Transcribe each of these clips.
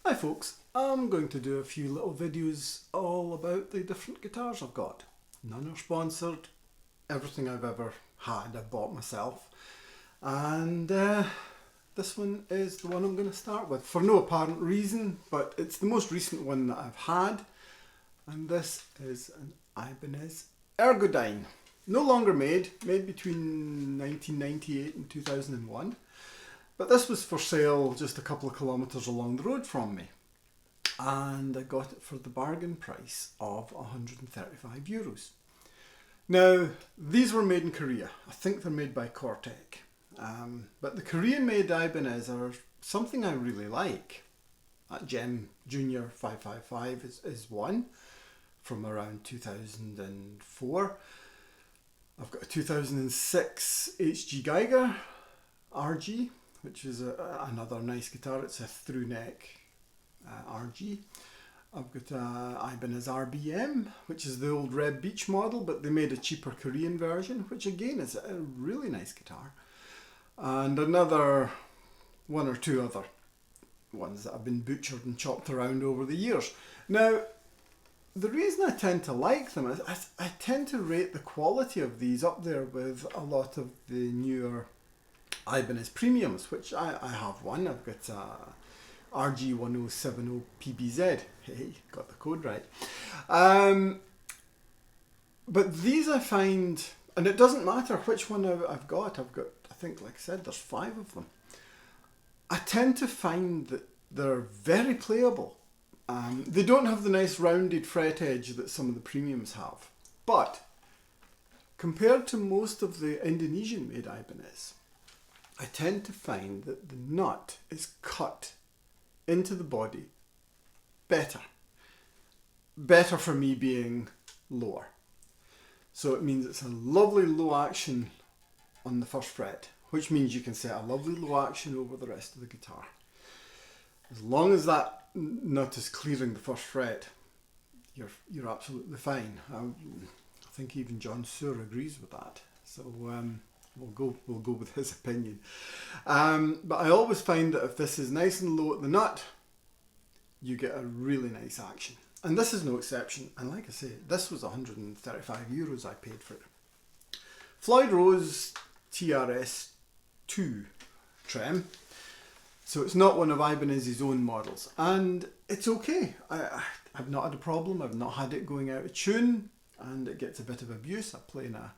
Hi folks, I'm going to do a few little videos all about the different guitars I've got. None are sponsored, everything I've ever had I've bought myself, and this one is the one I'm going to start with for no apparent reason, but it's the most recent one that I've had, and this is an Ibanez Ergodyne. No longer made between 1998 and 2001. But this was for sale just a couple of kilometres along the road from me. And I got it for the bargain price of €135. Now, these were made in Korea. I think they're made by Cortec. But the Korean made Ibanez are something I really like. That Gem Junior 555 is one from around 2004. I've got a 2006 HG Geiger RG, which is another nice guitar. It's a through neck RG. I've got a Ibanez RBM, which is the old Red Beach model, but they made a cheaper Korean version, which again is a really nice guitar. And another one or two other ones that have been butchered and chopped around over the years. Now, the reason I tend to like them is I tend to rate the quality of these up there with a lot of the newer Ibanez premiums, which I have one. I've got RG1070 PBZ. Hey, got the code right. But these I find, and it doesn't matter which one I've got, I think, like I said, there's 5 of them. I tend to find that they're very playable. They don't have the nice rounded fret edge that some of the premiums have. But compared to most of the Indonesian made Ibanez, I tend to find that the nut is cut into the body better. Better for me being lower. So it means it's a lovely low action on the first fret, which means you can set a lovely low action over the rest of the guitar. As long as that nut is clearing the first fret, you're absolutely fine. I think even John Suhr agrees with that. So we'll go with his opinion. But I always find that if this is nice and low at the nut, you get a really nice action. And this is no exception. And like I say, this was €135 I paid for it. Floyd Rose TRS2 trem. So it's not one of Ibanez's own models. And it's okay. I've not had a problem. I've not had it going out of tune. And it gets a bit of abuse. I play in a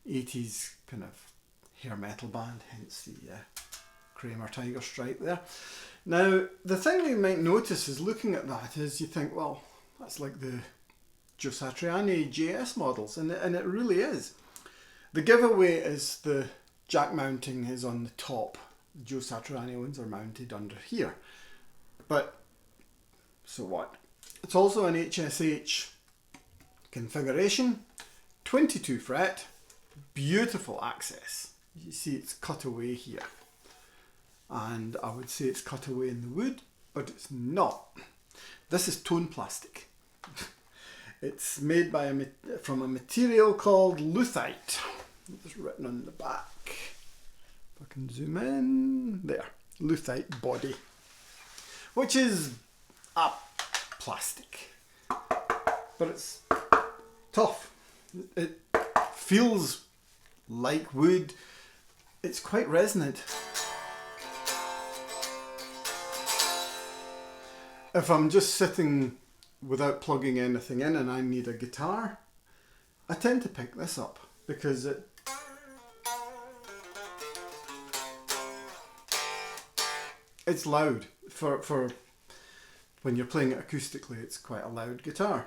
80s kind of hair metal band, hence the Kramer Tiger stripe there. Now, the thing you might notice is looking at that is you think, well, that's like the JS Satriani JS models, and it really is. The giveaway is the jack mounting is on the top. The JS Satriani ones are mounted under here. But, so what? It's also an HSH configuration, 22 fret, beautiful access. You see it's cut away here. And I would say it's cut away in the wood, but it's not. This is tone plastic. It's made from a material called Luthite. It's written on the back. If I can zoom in, there, Luthite body, which is a plastic, but it's tough. It feels like wood. It's quite resonant. If I'm just sitting without plugging anything in and I need a guitar, I tend to pick this up because it's loud. For when you're playing it acoustically, it's quite a loud guitar.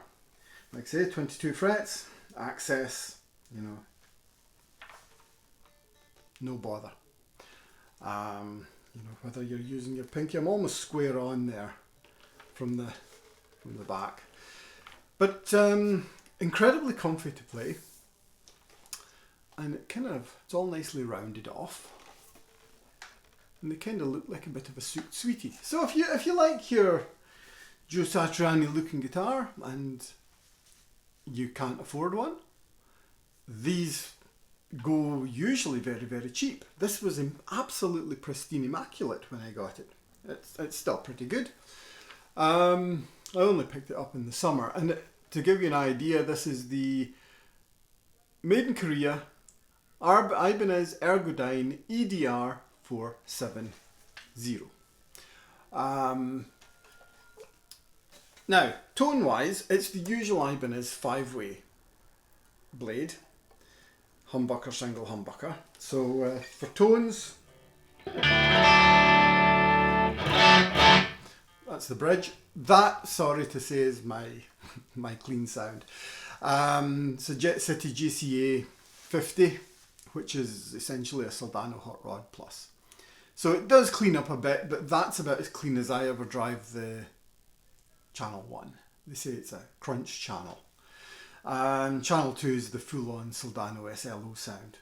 Like I say, 22 frets, access, you know, no bother. You know, whether you're using your pinky, I'm almost square on there from the back, but incredibly comfy to play, and it's all nicely rounded off, and they kind of look like a bit of a sweetie. So if you like your JS Satriani looking guitar and you can't afford one, these go usually very, very cheap. This was absolutely pristine, immaculate when I got it. It's still pretty good. I only picked it up in the summer, and to give you an idea, this is the made in Korea Ibanez Ergodyne EDR470. Now, tone wise, it's the usual Ibanez 5-way blade, humbucker, single humbucker. So for tones, that's the bridge. That, sorry to say, is my clean sound. It's a Jet City GCA 50, which is essentially a Soldano Hot Rod Plus. So it does clean up a bit, but that's about as clean as I ever drive the Channel 1. They say it's a crunch channel. Channel 2 is the full-on Soldano SLO sound.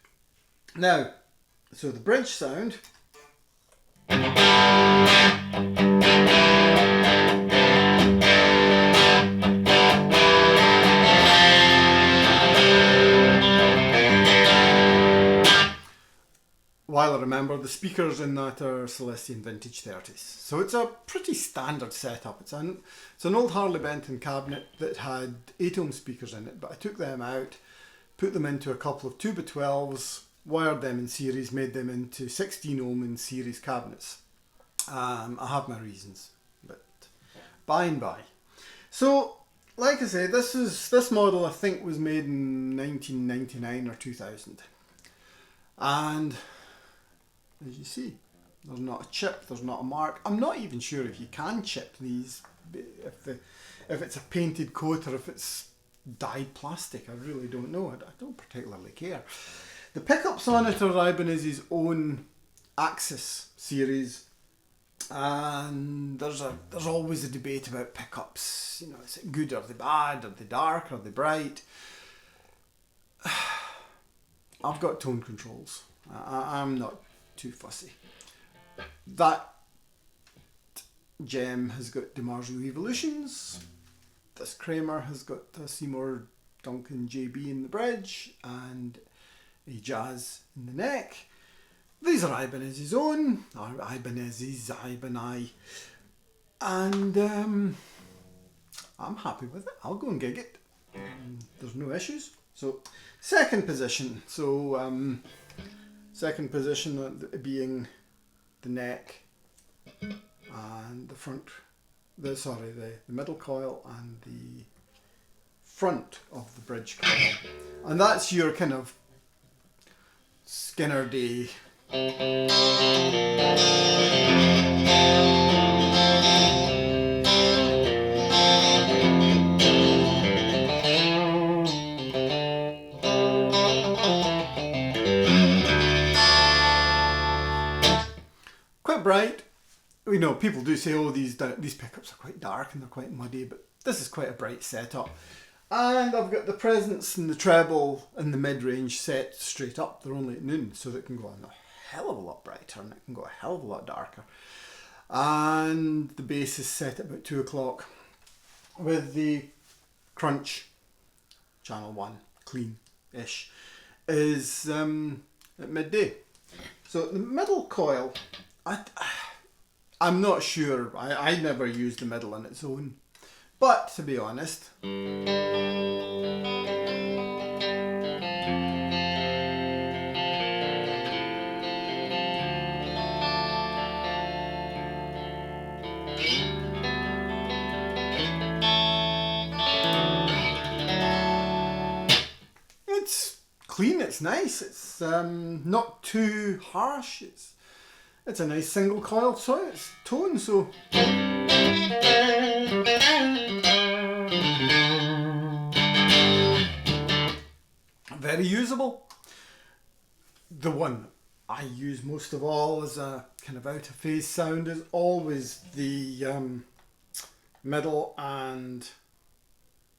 Now, so the bridge sound. While I remember, the speakers in that are Celestion Vintage 30s. So it's a pretty standard setup. It's an old Harley Benton cabinet that had 8-ohm speakers in it, but I took them out, put them into a couple of 2x12s, wired them in series, made them into 16-ohm in series cabinets. I have my reasons, but by and by. So, like I say, this model I think was made in 1999 or 2000. And as you see, there's not a chip, there's not a mark. I'm not even sure if you can chip these, if it's a painted coat or if it's dyed plastic. I really don't know. I don't particularly care. The pickups on it are Ibanez's own Axis series, and there's always a debate about pickups. You know, is it good, are they bad, are they dark, are they bright? I've got tone controls. I'm not too fussy. That gem has got DiMarzio Evolutions. This Kramer has got a Seymour Duncan JB in the bridge and a Jazz in the neck. These are Ibanez's own, or Ibanez's, Ibanez, and I'm happy with it. I'll go and gig it. There's no issues. So, second position. So, second position being the neck and the front, the middle coil and the front of the bridge coil. And that's your kind of Skinner Day. Quite bright. You know, people do say, oh, these pickups are quite dark and they're quite muddy, but this is quite a bright setup. And I've got the presence and the treble and the mid-range set straight up. They're only at noon, so that can go on a hell of a lot brighter and it can go a hell of a lot darker. And the bass is set at about 2 o'clock with the crunch, channel 1, clean-ish, is at midday. So the middle coil, I'm not sure. I never used the middle on its own. But to be honest, it's clean, it's nice, it's not too harsh, it's a nice single coil tone, so very usable. The one I use most of all as a kind of out of phase sound is always the middle and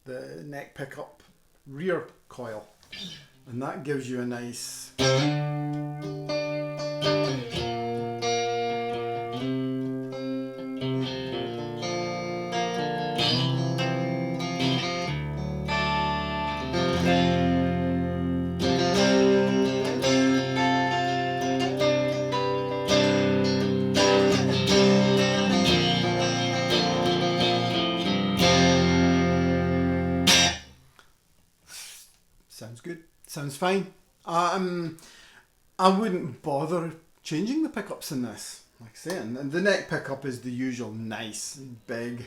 the neck pickup rear coil, and that gives you a nice good, sounds fine. I wouldn't bother changing the pickups in this, like I say, and the neck pickup is the usual nice and big.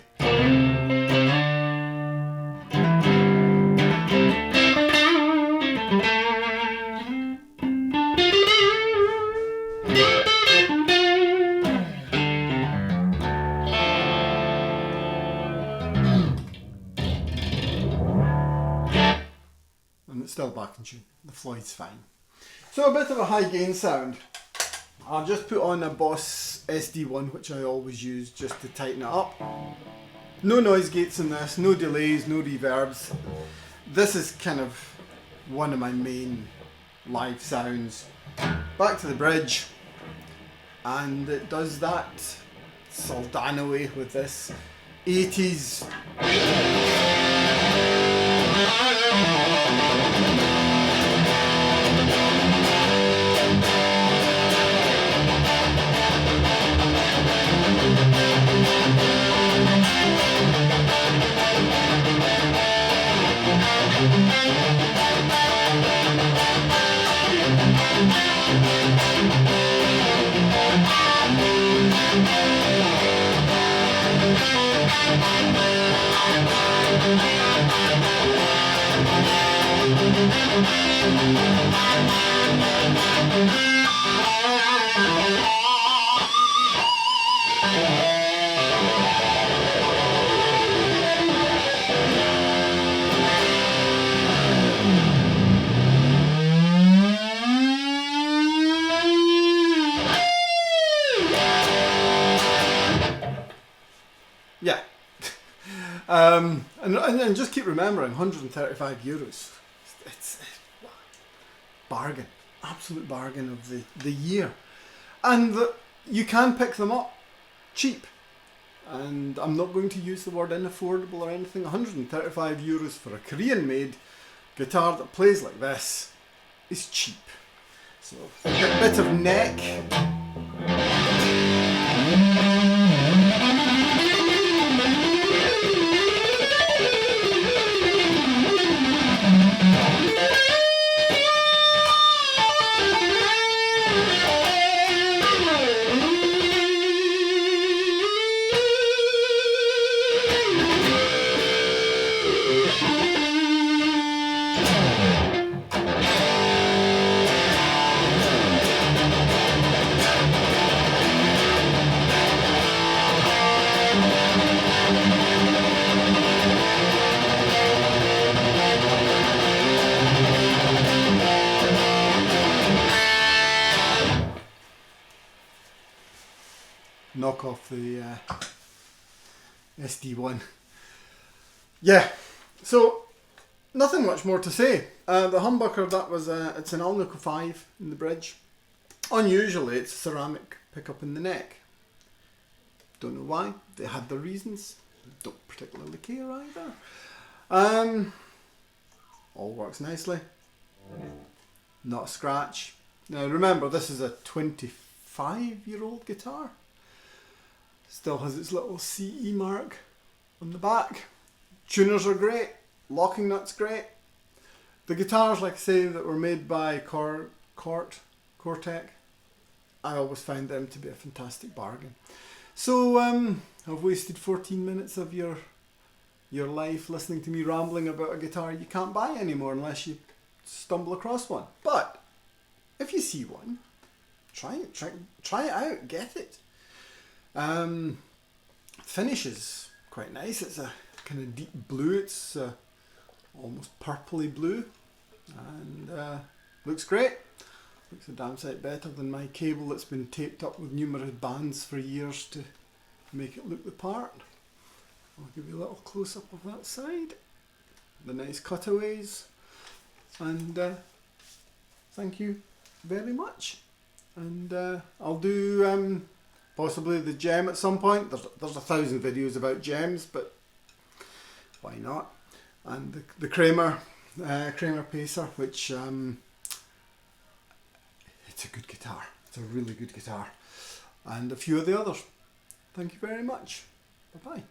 And it's still back in tune. The Floyd's fine. So a bit of a high gain sound. I'll just put on a Boss SD1, which I always use just to tighten it up. No noise gates in this, no delays, no reverbs. This is kind of one of my main live sounds. Back to the bridge, and it does that Soldano way with this 80s. Yeah. And just keep remembering, €135. It's bargain, absolute bargain of the year. And you can pick them up cheap. And I'm not going to use the word unaffordable or anything. €135 for a Korean made guitar that plays like this is cheap. So a bit of neck. Knock off the SD1. Yeah, so nothing much more to say. The humbucker, that was it's an Alnico 5 in the bridge. Unusually, it's ceramic pickup in the neck. Don't know why. They had their reasons. Don't particularly care either. All works nicely. Not a scratch. Now remember, this is a 25-year-old guitar. Still has its little CE mark on the back. Tuners are great. Locking nut's great. The guitars, like I say, that were made by Cortec, I always find them to be a fantastic bargain. So I've wasted 14 minutes of your life listening to me rambling about a guitar you can't buy anymore unless you stumble across one. But if you see one, try it out, get it. Finish is quite nice. It's a kind of deep blue. It's almost purpley blue, and looks great. Looks a damn sight better than my cable that's been taped up with numerous bands for years to make it look the part. I'll give you a little close up of that side. The nice cutaways, and thank you very much. And I'll do possibly the gem at some point. There's 1,000 videos about gems, but why not? And the Kramer Pacer, which it's a good guitar. It's a really good guitar. And a few of the others. Thank you very much. Bye bye.